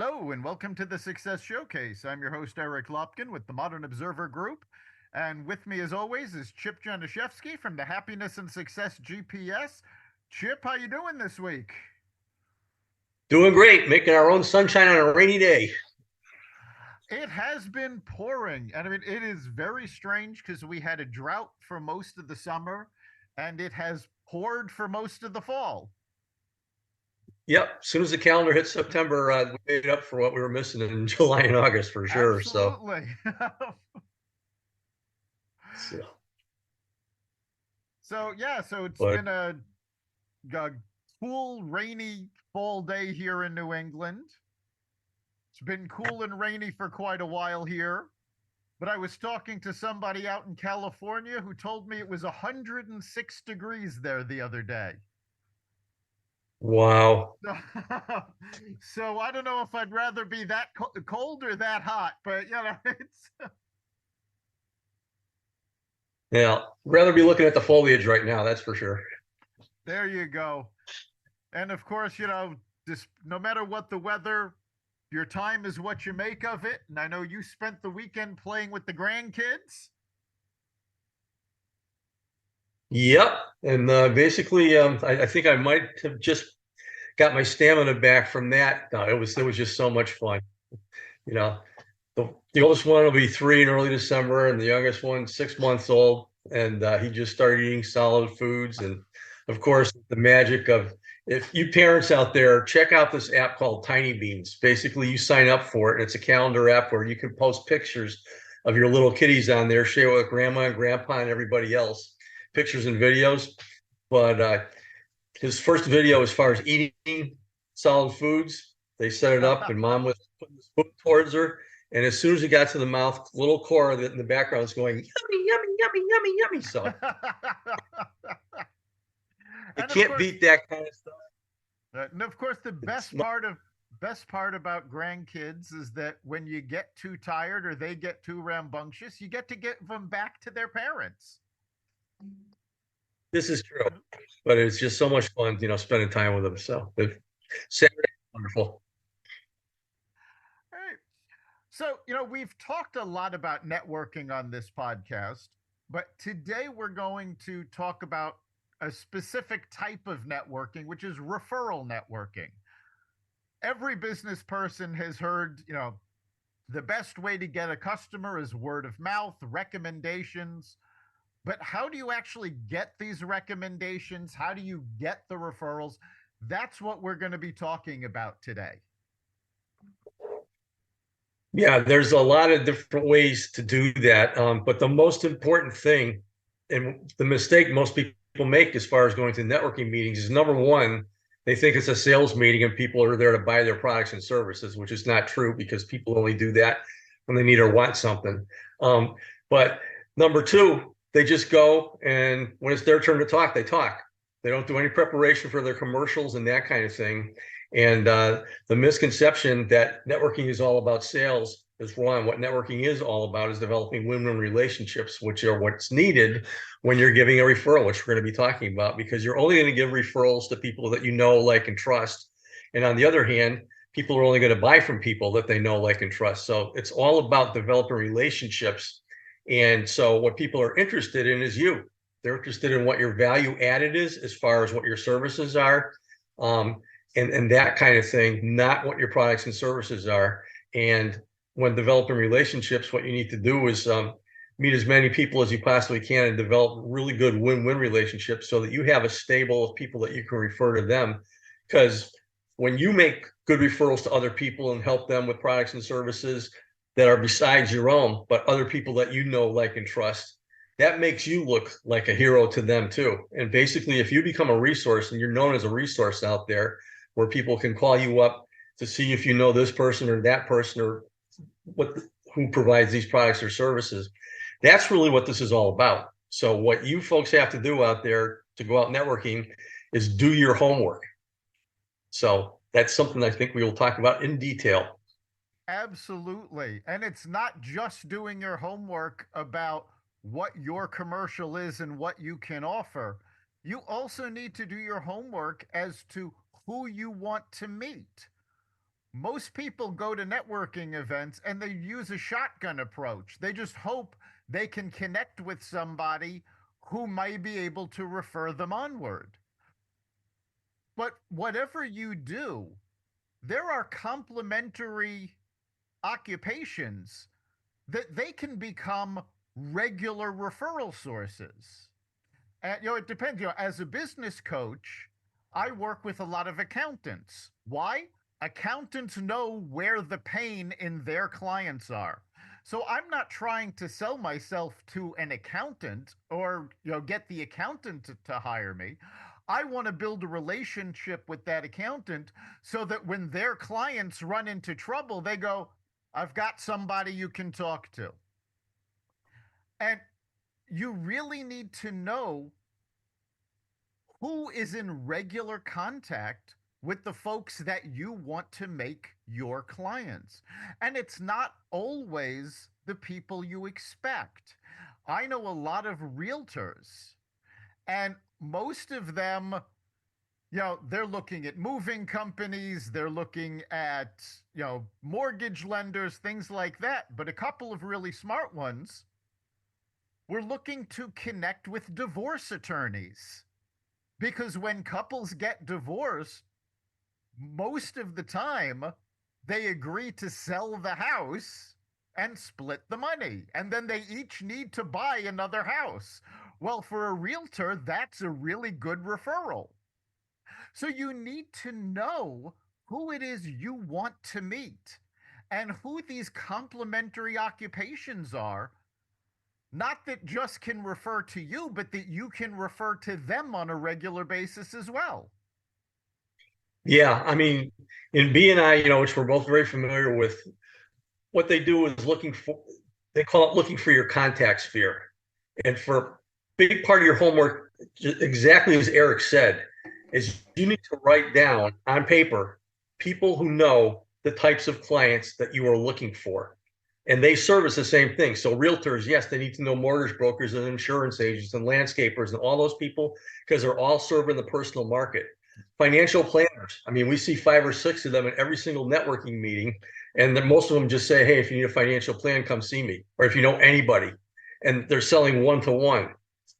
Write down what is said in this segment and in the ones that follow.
Hello and welcome to the Success Showcase. I'm your host, Eric Lopkin with the Modern Observer Group. And with me, as always, is Chip Janiszewski from the Happiness and Success GPS. Chip, how you doing this week? Doing great, making our own sunshine on a rainy day. It has been pouring. And I mean, it is very strange because we had a drought for most of the summer and it has poured for most of the fall. Yep, as soon as the calendar hit September, we made up for what we were missing in July and August for sure. So, Absolutely. so so it's but been a cool, rainy fall day here in New England. It's been cool and rainy for quite a while here. But I was talking to somebody out in California who told me it was 106 degrees there the other day. wow. So I don't know if I'd rather be that cold or that hot, but it's Yeah, rather be looking at the foliage right now, that's for sure. there you go. And of course, just no matter what the weather, your time is what you make of it. And I know you spent the weekend playing with the grandkids. Yep, and basically, I think I might have just got my stamina back from that. No, it was just so much fun. You know, the oldest one will be 3 in early December, and the youngest one 6 months old, and he just started eating solid foods. And of course, the magic of if you parents out there check out this app called Tiny Beans. Basically, you sign up for it, and it's a calendar app where you can post pictures of your little kitties on there, share with grandma and grandpa and everybody else, pictures and videos. But his first video, as far as eating solid foods, they set it up, and mom was putting the spoon towards her. And as soon as he got to the mouth, little Cora in the background is going, yummy, yummy, yummy, yummy, yummy. So you And of can't course, beat that kind of stuff. and of course, the It's best part about grandkids is that when you get too tired or they get too rambunctious, you get to get them back to their parents. this is true, but it's just so much fun, spending time with them. So Saturday, wonderful. All right. So, we've talked a lot about networking on this podcast, but today we're going to talk about a specific type of networking, which is referral networking. Every business person has heard, the best way to get a customer is word of mouth, recommendations. But how do you actually get these recommendations? How do you get the referrals? That's what we're going to be talking about today. Yeah, there's a lot of different ways to do that. But the most important thing, and the mistake most people make as far as going to networking meetings, is number one, they think it's a sales meeting and people are there to buy their products and services, which is not true because people only do that when they need or want something. Um, but number two, they just go, and when it's their turn to talk, they talk. They don't do any preparation for their commercials and that kind of thing. And the misconception that networking is all about sales is wrong. What networking is all about is developing win-win relationships, which are what's needed when you're giving a referral, which we're going to be talking about, because you're only going to give referrals to people that you know, like, and trust. And on the other hand, people are only going to buy from people that they know, like, and trust. So it's all about developing relationships. And so what people are interested in is you. They're interested in what your value added is as far as what your services are. Um, and that kind of thing, not what your products and services are. And when developing relationships, what you need to do is meet as many people as you possibly can and develop really good win-win relationships so that you have a stable of people that you can refer to them. Because when you make good referrals to other people and help them with products and services that are besides your own, but other people that you know, like, and trust, that makes you look like a hero to them too. And basically, if you become a resource and you're known as a resource out there, where people can call you up to see if you know this person or that person or what who provides these products or services. That's really what this is all about. So what you folks have to do out there to go out networking is do your homework. So that's something I think we will talk about in detail. Absolutely. And it's not just doing your homework about what your commercial is and what you can offer. You also need to do your homework as to who you want to meet. most people go to networking events and they use a shotgun approach. They just hope they can connect with somebody who might be able to refer them onward. But whatever you do, there are complementary occupations that they can become regular referral sources. And it depends. As a business coach, I work with a lot of accountants. Why? Accountants know where the pain in their clients are. So I'm not trying to sell myself to an accountant or get the accountant to hire me. I want to build a relationship with that accountant so that when their clients run into trouble, they go, I've got somebody you can talk to. And you really need to know who is in regular contact with the folks that you want to make your clients. And it's not always the people you expect. I know a lot of realtors, and most of them, they're looking at moving companies, they're looking at, mortgage lenders, things like that. But a couple of really smart ones were looking to connect with divorce attorneys. Because when couples get divorced, most of the time they agree to sell the house and split the money. And then they each need to buy another house. Well, for a realtor, that's a really good referral. So you need to know who it is you want to meet and who these complementary occupations are, not that just can refer to you, but that you can refer to them on a regular basis as well. Yeah, I mean, in B&I, which we're both very familiar with, what they do is they call it looking for your contact sphere. And for a big part of your homework, exactly as Eric said, is you need to write down on paper people who know the types of clients that you are looking for. And they service the same thing. So realtors, yes, they need to know mortgage brokers and insurance agents and landscapers and all those people because they're all serving the personal market. Financial planners, I mean, we see 5 or 6 of them at every single networking meeting. And then most of them just say, hey, if you need a financial plan, come see me. Or if you know anybody. And they're selling one-to-one.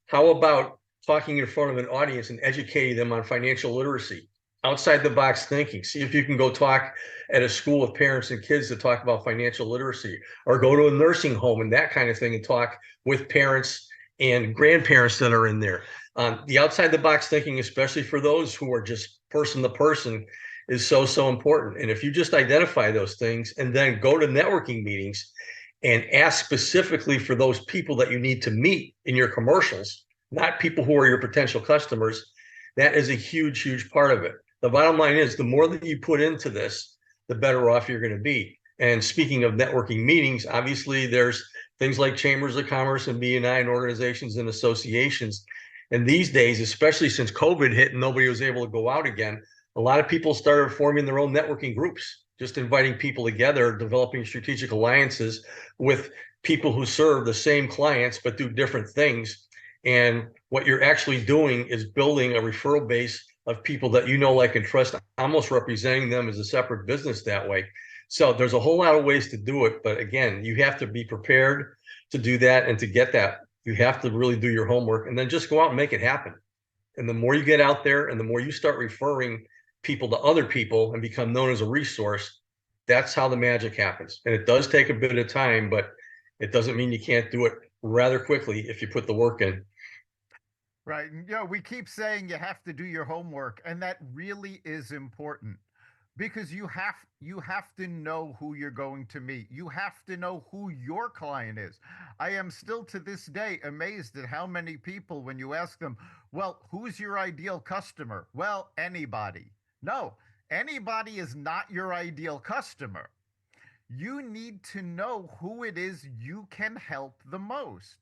How about talking in front of an audience and educating them on financial literacy? Outside the box thinking. See if you can go talk at a school of parents and kids to talk about financial literacy, or go to a nursing home and that kind of thing and talk with parents and grandparents that are in there. The outside the box thinking, especially for those who are just person to person, is so important. And if you just identify those things and then go to networking meetings and ask specifically for those people that you need to meet in your commercials, not people who are your potential customers, that is a huge part of it. The bottom line is the more that you put into this, the better off you're going to be. And speaking of networking meetings, obviously there's things like chambers of commerce and B&I and organizations and associations. And these days, especially since COVID hit and nobody was able to go out again, a lot of people started forming their own networking groups, just inviting people together, developing strategic alliances with people who serve the same clients but do different things. And what you're actually doing is building a referral base of people that like, and trust, almost representing them as a separate business that way. So there's a whole lot of ways to do it. But again, you have to be prepared to do that. And to get that, you have to really do your homework and then just go out and make it happen. And the more you get out there and the more you start referring people to other people and become known as a resource, that's how the magic happens. And it does take a bit of time, but it doesn't mean you can't do it rather quickly if you put the work in. Right. And, we keep saying you have to do your homework, and that really is important because you have to know who you're going to meet. You have to know who your client is. I am still to this day amazed at how many people, when you ask them, well, who's your ideal customer? Well, anybody. No, anybody is not your ideal customer. You need to know who it is you can help the most.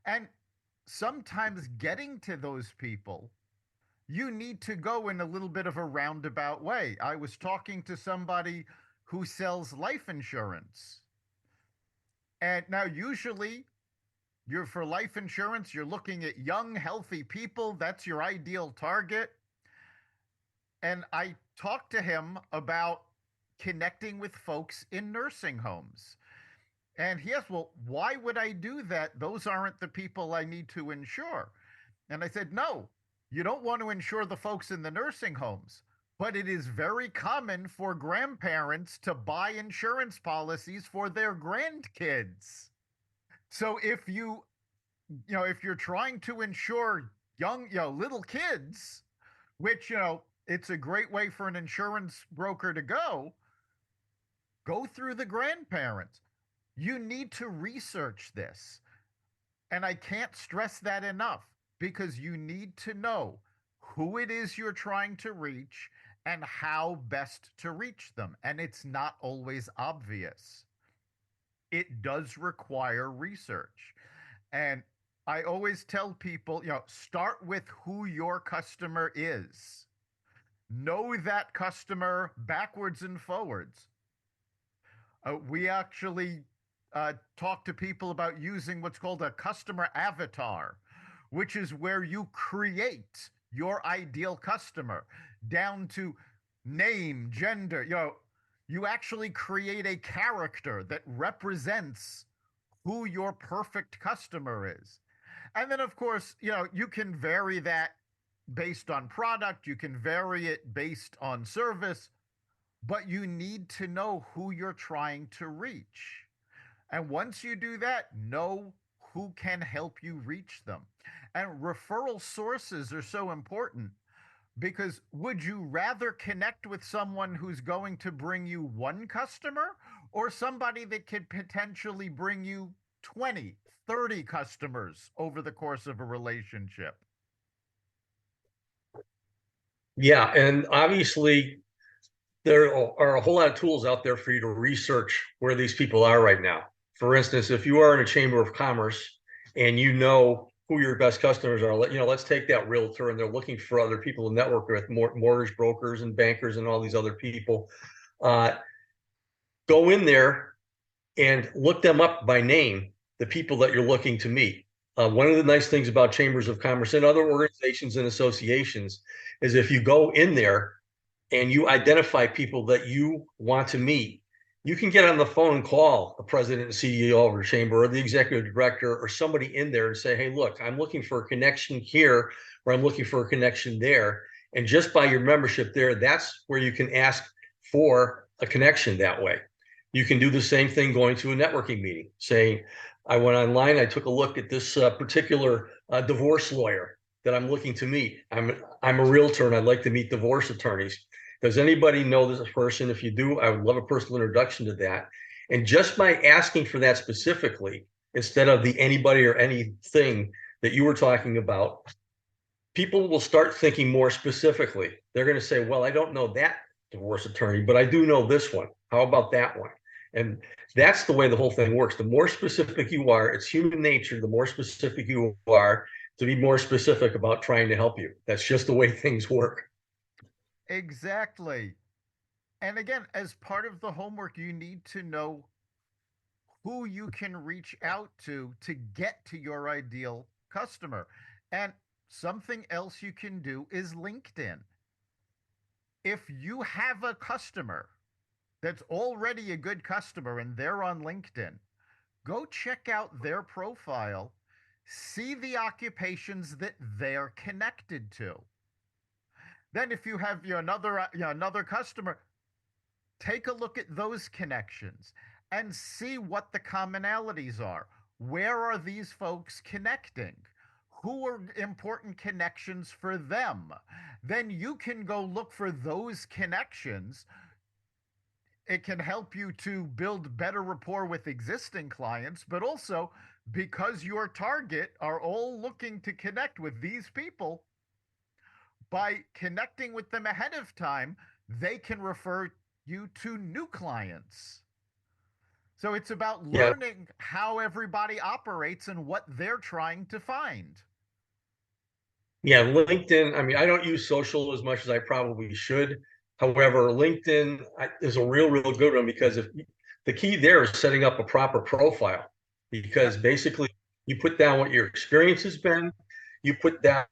And sometimes getting to those people, you need to go in a little bit of a roundabout way. I was talking to somebody who sells life insurance. And now, usually, you're for life insurance, you're looking at young, healthy people. That's your ideal target. And I talked to him about connecting with folks in nursing homes. And he asked, well, why would I do that? Those aren't the people I need to insure. And I said, no, you don't want to insure the folks in the nursing homes. But it is very common for grandparents to buy insurance policies for their grandkids. So if you're trying to insure young, little kids, which, it's a great way for an insurance broker to go through the grandparents. You need to research this. And I can't stress that enough because you need to know who it is you're trying to reach and how best to reach them. And it's not always obvious. It does require research. And I always tell people, start with who your customer is. Know that customer backwards and forwards. We actually talk to people about using what's called a customer avatar, which is where you create your ideal customer down to name, gender. You actually create a character that represents who your perfect customer is. And then, of course, you can vary that based on product, you can vary it based on service, but you need to know who you're trying to reach. And once you do that, know who can help you reach them. And referral sources are so important because would you rather connect with someone who's going to bring you one customer or somebody that could potentially bring you 20, 30 customers over the course of a relationship? Yeah, and obviously there are a whole lot of tools out there for you to research where these people are right now. For instance, if you are in a chamber of commerce and you know who your best customers are, let's take that realtor and they're looking for other people to network with, mortgage brokers and bankers and all these other people. Go in there and look them up by name, the people that you're looking to meet. One of the nice things about chambers of commerce and other organizations and associations is if you go in there and you identify people that you want to meet, you can get on the phone and call the president and CEO of your chamber or the executive director or somebody in there and say, hey, look, I'm looking for a connection here or I'm looking for a connection there. And just by your membership there, that's where you can ask for a connection that way. You can do the same thing going to a networking meeting, saying, I went online, I took a look at this particular divorce lawyer that I'm looking to meet. I'm a realtor and I'd like to meet divorce attorneys. Does anybody know this person? If you do, I would love a personal introduction to that. And just by asking for that specifically, instead of the anybody or anything that you were talking about, people will start thinking more specifically. They're going to say, well, I don't know that divorce attorney, but I do know this one. How about that one? And that's the way the whole thing works. The more specific you are, it's human nature, the more specific you are to be more specific about trying to help you. That's just the way things work. Exactly. And again, as part of the homework, you need to know who you can reach out to get to your ideal customer. And something else you can do is LinkedIn. If you have a customer that's already a good customer and they're on LinkedIn, go check out their profile, see the occupations that they're connected to. Then if you have another customer, take a look at those connections and see what the commonalities are. Where are these folks connecting? Who are important connections for them? Then you can go look for those connections. It can help you to build better rapport with existing clients, but also because your target are all looking to connect with these people, by connecting with them ahead of time, they can refer you to new clients. So it's about Yeah, learning how everybody operates and what they're trying to find. yeah, LinkedIn. I mean, I don't use social as much as I probably should. However, LinkedIn is a real good one because if the key there is setting up a proper profile, Yep. because basically you put down what your experience has been, You put down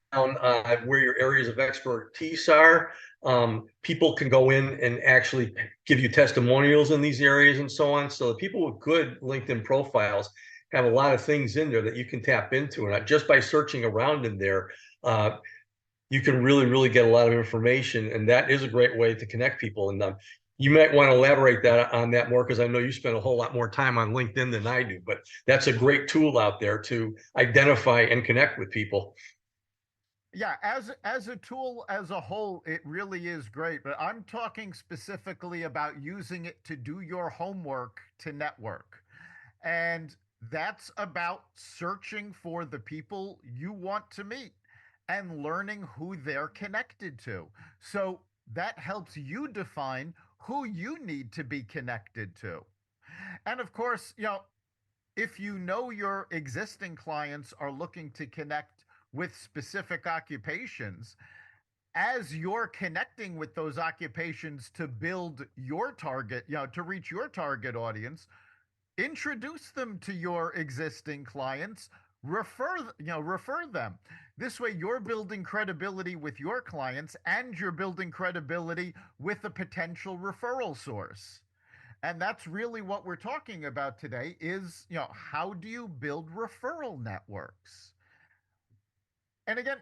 where your areas of expertise are. People can go in and actually give you testimonials in these areas and so on. So the people with good LinkedIn profiles have a lot of things in there that you can tap into. And just by searching around in there, uh, you can really, really get a lot of information. And that is a great way to connect people. And you might want to elaborate that on that more because I know you spend a whole lot more time on LinkedIn than I do. But that's a great tool out there to identify and connect with people. Yeah, as a tool as a whole, it really is great. But I'm talking specifically about using it to do your homework to network. And that's about searching for the people you want to meet and learning who they're connected to. So that helps you define who you need to be connected to. And of course, if you know your existing clients are looking to connect with specific occupations, as you're connecting with those occupations to build your target, to reach your target audience, introduce them to your existing clients, refer them. This way you're building credibility with your clients and you're building credibility with a potential referral source. And that's really what we're talking about today is, how do you build referral networks? And again,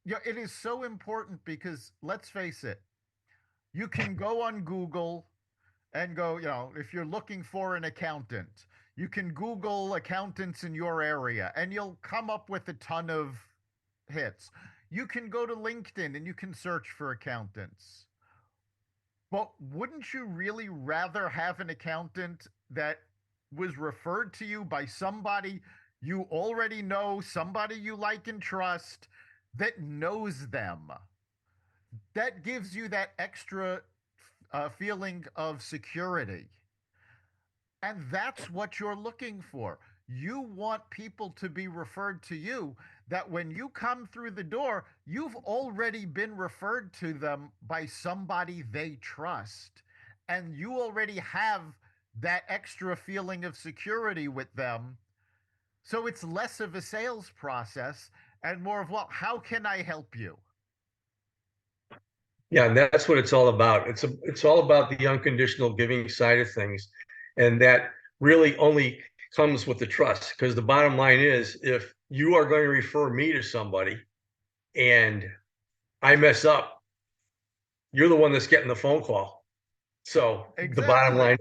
it is so important because let's face it, you can go on Google and go, if you're looking for an accountant, you can Google accountants in your area and you'll come up with a ton of hits. You can go to LinkedIn and you can search for accountants. But wouldn't you really rather have an accountant that was referred to you by somebody you already know, somebody you like and trust, that knows them? That gives you that extra feeling of security. And that's what you're looking for. You want people to be referred to you, that when you come through the door, you've already been referred to them by somebody they trust. And you already have that extra feeling of security with them. So it's less of a sales process and more of, well, how can I help you? Yeah, and that's what it's all about. It's all about the unconditional giving side of things, and that really only comes with the trust. Because the bottom line is, if you are going to refer me to somebody and I mess up, you're the one that's getting the phone call. So the bottom Exactly. line,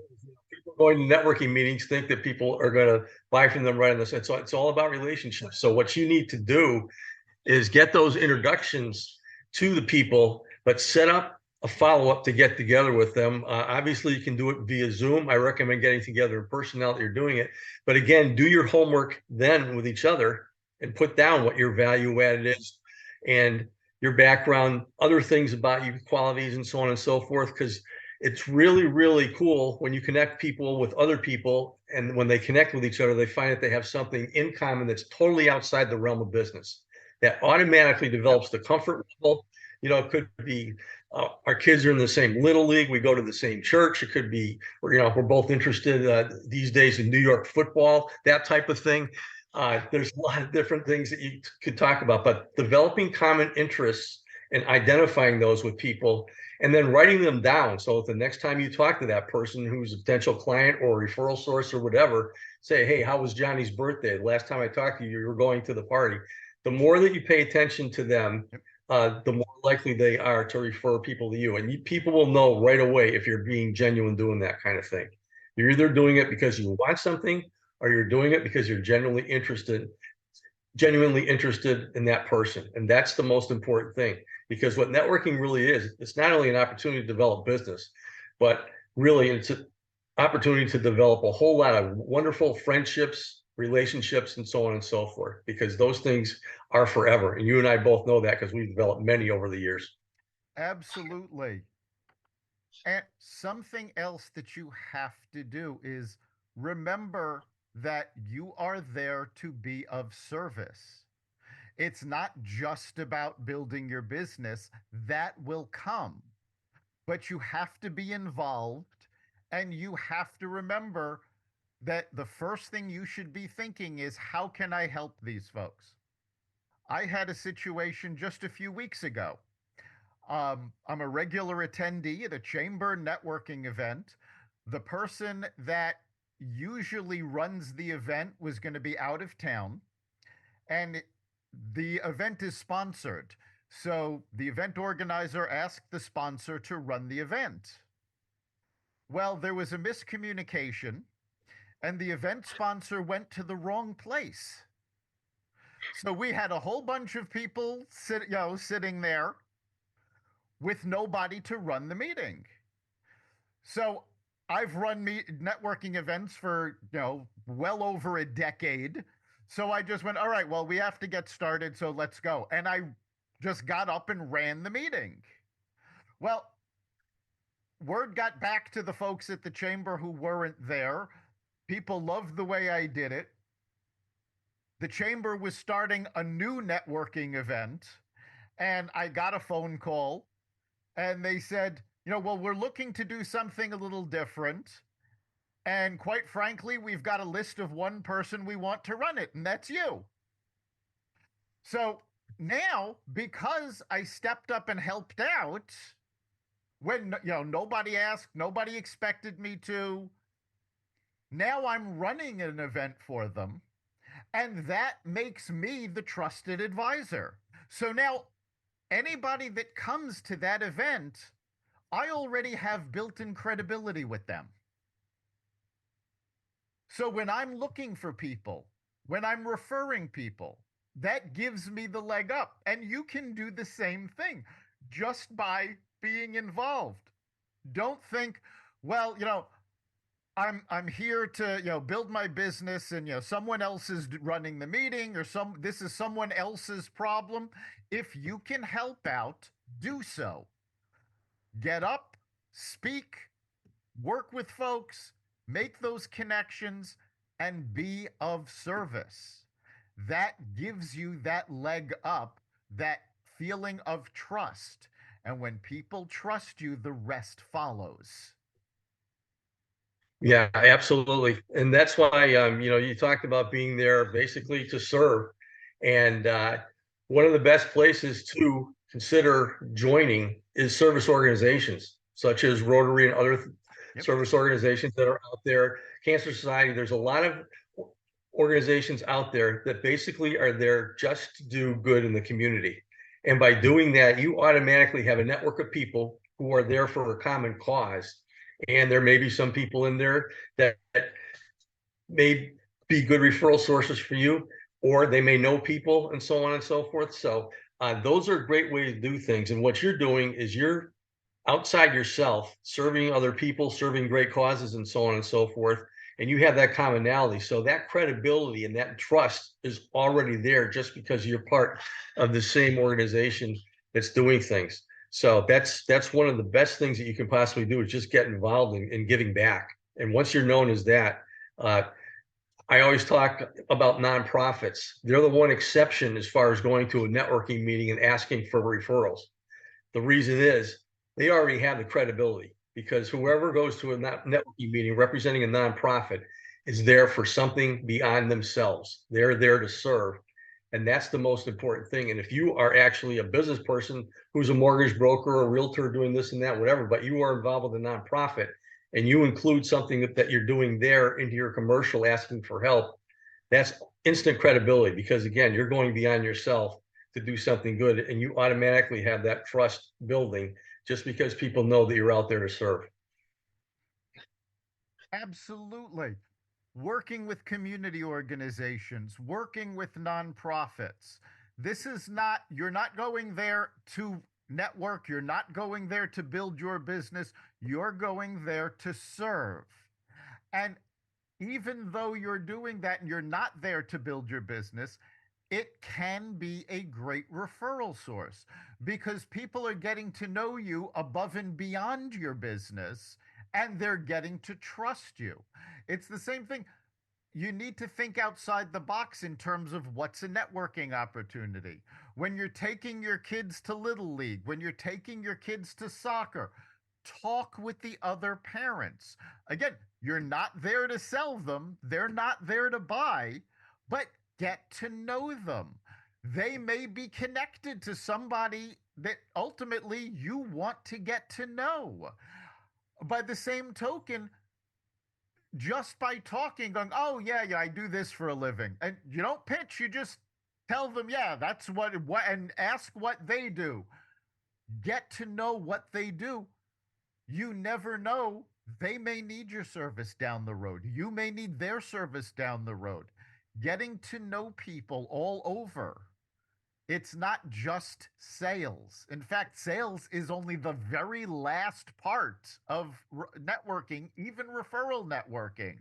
people going to networking meetings think that people are going to buy from them right on this. It's all about relationships. So what you need to do is get those introductions to the people, but set up a follow up to get together with them. Obviously, you can do it via Zoom. I recommend getting together in person now that you're doing it. But again, do your homework then with each other and put down what your value added is and your background, other things about you, qualities, and so on and so forth. Because it's really, really cool when you connect people with other people. And when they connect with each other, they find that they have something in common that's totally outside the realm of business that automatically Yep. develops the comfort level. It could be our kids are in the same little league. We go to the same church. It could be, we're both interested these days in New York football, that type of thing. There's a lot of different things that you could talk about, but developing common interests and identifying those with people and then writing them down. So the next time you talk to that person who's a potential client or a referral source or whatever, say, hey, how was Johnny's birthday? The last time I talked to you, you were going to the party. The more that you pay attention to them, Yep. the more likely they are to refer people to you. And people will know right away if you're being genuine doing that kind of thing. You're either doing it because you want something or you're doing it because you're genuinely interested in that person. And that's the most important thing because what networking really is, it's not only an opportunity to develop business, but really it's an opportunity to develop a whole lot of wonderful friendships, relationships, and so on and so forth, because those things are forever. And you and I both know that because we've developed many over the years. Absolutely. And something else that you have to do is remember that you are there to be of service. It's not just about building your business, that will come, but you have to be involved and you have to remember that the first thing you should be thinking is, how can I help these folks? I had a situation just a few weeks ago. I'm a regular attendee at a chamber networking event. The person that usually runs the event was going to be out of town, and the event is sponsored. So the event organizer asked the sponsor to run the event. Well, there was a miscommunication, and the event sponsor went to the wrong place. So we had a whole bunch of people sitting there with nobody to run the meeting. So I've run networking events for, well over a decade. So I just went, all right, well, we have to get started. So let's go. And I just got up and ran the meeting. Well, word got back to the folks at the chamber who weren't there. People loved the way I did it. The chamber was starting a new networking event, and I got a phone call, and they said, well, we're looking to do something a little different. And quite frankly, we've got a list of one person we want to run it, and that's you. So now, because I stepped up and helped out when nobody asked, nobody expected me to, now I'm running an event for them, and that makes me the trusted advisor. So now anybody that comes to that event, I already have built-in credibility with them. So when I'm looking for people, when I'm referring people, that gives me the leg up. And you can do the same thing just by being involved. Don't think, well, I'm here to build my business, and someone else is running the meeting, or this is someone else's problem. If you can help out, do so. Get up, speak, work with folks, make those connections, and be of service. That gives you that leg up, that feeling of trust. And when people trust you, the rest follows. Yeah, absolutely. And that's why, you talked about being there basically to serve. And one of the best places to consider joining is service organizations such as Rotary and other Yep. service organizations that are out there. Cancer Society, there's a lot of organizations out there that basically are there just to do good in the community. And by doing that, you automatically have a network of people who are there for a common cause. And there may be some people in there that may be good referral sources for you, or they may know people and so on and so forth. So those are great ways to do things. And what you're doing is you're outside yourself, serving other people, serving great causes, and so on and so forth. And you have that commonality. So that credibility and that trust is already there just because you're part of the same organization that's doing things. So that's one of the best things that you can possibly do is just get involved in giving back. And once you're known as that, I always talk about nonprofits. They're the one exception as far as going to a networking meeting and asking for referrals. The reason is they already have the credibility because whoever goes to a networking meeting representing a nonprofit is there for something beyond themselves. They're there to serve. And that's the most important thing. And if you are actually a business person who's a mortgage broker, a realtor doing this and that, whatever, but you are involved with a nonprofit and you include something that you're doing there into your commercial asking for help, that's instant credibility because, again, you're going beyond yourself to do something good and you automatically have that trust building just because people know that you're out there to serve. Absolutely. Working with community organizations, working with nonprofits. This is not, you're not going there to network, you're not going there to build your business, you're going there to serve. And even though you're doing that and you're not there to build your business, it can be a great referral source because people are getting to know you above and beyond your business, and they're getting to trust you. It's the same thing. You need to think outside the box in terms of what's a networking opportunity. When you're taking your kids to Little League, when you're taking your kids to soccer, talk with the other parents. Again, you're not there to sell them, they're not there to buy, but get to know them. They may be connected to somebody that ultimately you want to get to know. By the same token, just by talking, going, oh, yeah, yeah, I do this for a living. And you don't pitch, you just tell them, yeah, that's what, and ask what they do. Get to know what they do. You never know. They may need your service down the road. You may need their service down the road. Getting to know people all over. It's not just sales. In fact, sales is only the very last part of networking, even referral networking.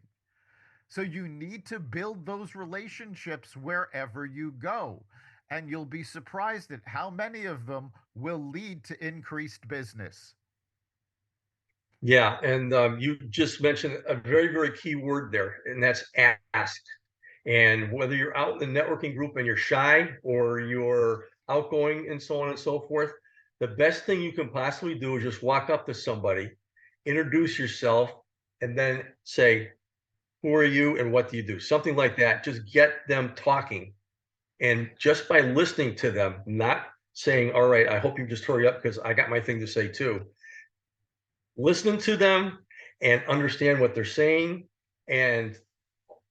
So you need to build those relationships wherever you go. And you'll be surprised at how many of them will lead to increased business. Yeah, and you just mentioned a very, very key word there, and that's ask. And whether you're out in the networking group and you're shy or you're outgoing and so on and so forth, the best thing you can possibly do is just walk up to somebody, introduce yourself, and then say, who are you and what do you do? Something like that. Just get them talking. And just by listening to them, not saying, all right, I hope you just hurry up because I got my thing to say too. Listening to them and understand what they're saying, and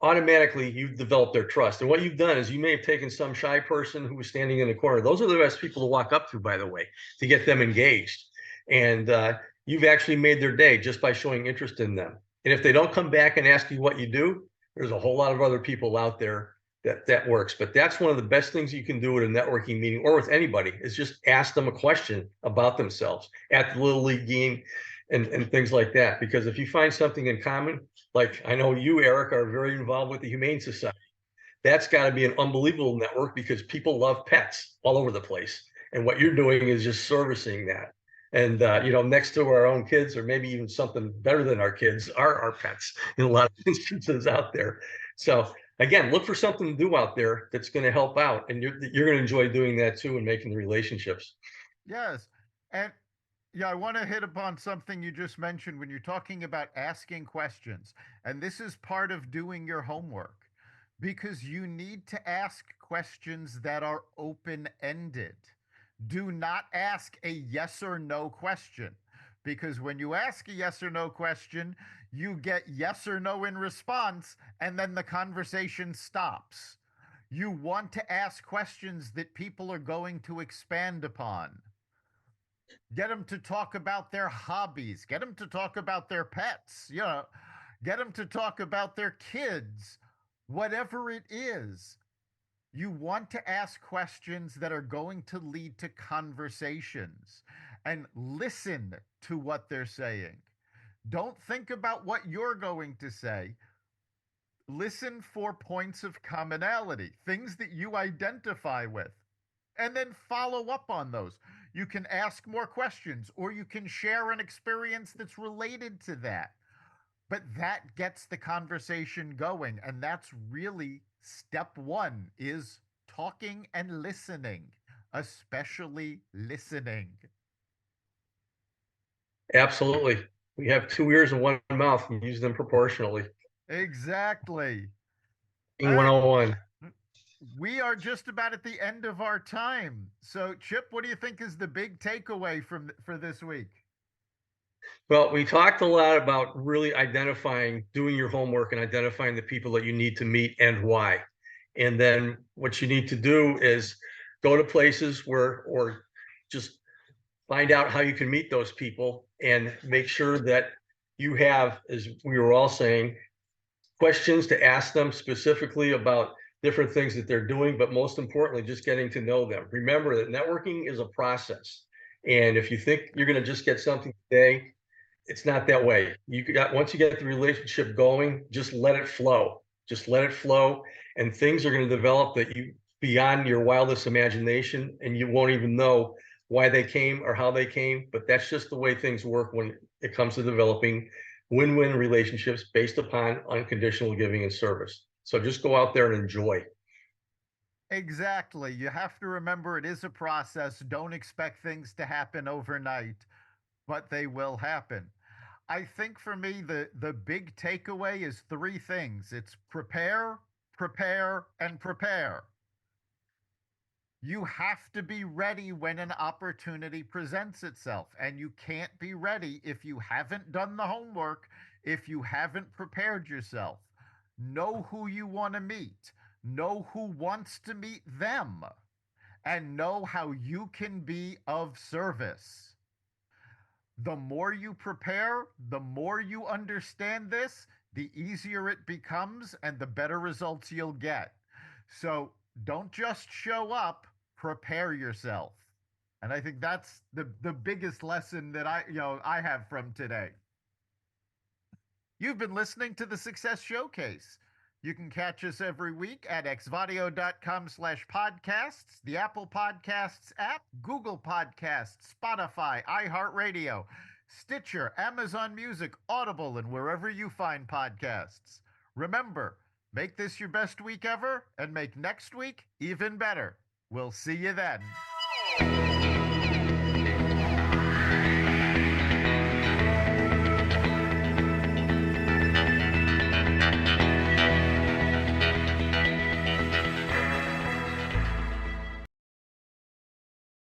automatically you've developed their trust. And what you've done is you may have taken some shy person who was standing in the corner. Those are the best people to walk up to, by the way, to get them engaged. And you've actually made their day just by showing interest in them. And if they don't come back and ask you what you do, there's a whole lot of other people out there that works. But that's one of the best things you can do at a networking meeting or with anybody is just ask them a question about themselves at the Little League game and things like that. Because if you find something in common, like I know you, Eric, are very involved with the Humane Society. That's got to be an unbelievable network because people love pets all over the place. And what you're doing is just servicing that. And, next to our own kids, or maybe even something better than our kids, are our pets in a lot of instances out there. So, again, look for something to do out there that's going to help out. And you're going to enjoy doing that too and making the relationships. Yes. And yeah, I want to hit upon something you just mentioned when you're talking about asking questions. And this is part of doing your homework because you need to ask questions that are open ended. Do not ask a yes or no question because when you ask a yes or no question, you get yes or no in response, and then the conversation stops. You want to ask questions that people are going to expand upon. Get them to talk about their hobbies, get them to talk about their pets, get them to talk about their kids, whatever it is. You want to ask questions that are going to lead to conversations and listen to what they're saying. Don't think about what you're going to say. Listen for points of commonality, things that you identify with, and then follow up on those. You can ask more questions or you can share an experience that's related to that. But that gets the conversation going, and that's really step 1 is talking and listening, especially listening. Absolutely. We have two ears and one mouth and use them proportionally. Exactly. All right. 101. We are just about at the end of our time. So, Chip, what do you think is the big takeaway from for this week? Well, we talked a lot about really identifying, doing your homework and identifying the people that you need to meet and why. And then what you need to do is go to places where, or just find out how you can meet those people and make sure that you have, as we were all saying, questions to ask them specifically about different things that they're doing, but most importantly, just getting to know them. Remember that networking is a process. And if you think you're going to just get something today, it's not that way. You got once you get the relationship going, just let it flow. Just let it flow, and things are going to develop that you beyond your wildest imagination, and you won't even know why they came or how they came. But that's just the way things work when it comes to developing win-win relationships based upon unconditional giving and service. So just go out there and enjoy. Exactly. You have to remember it is a process. Don't expect things to happen overnight, but they will happen. I think for me, the big takeaway is three things. It's prepare, prepare, and prepare. You have to be ready when an opportunity presents itself. And you can't be ready if you haven't done the homework, if you haven't prepared yourself. Know who you want to meet, know who wants to meet them, and know how you can be of service. The more you prepare, the more you understand this, the easier it becomes and the better results you'll get. So don't just show up, prepare yourself. And I think that's the biggest lesson that I have from today. You've been listening to the Success Showcase. You can catch us every week at xvadio.com/podcasts, the Apple Podcasts app, Google Podcasts, Spotify, iHeartRadio, Stitcher, Amazon Music, Audible, and wherever you find podcasts. Remember, make this your best week ever and make next week even better. We'll see you then.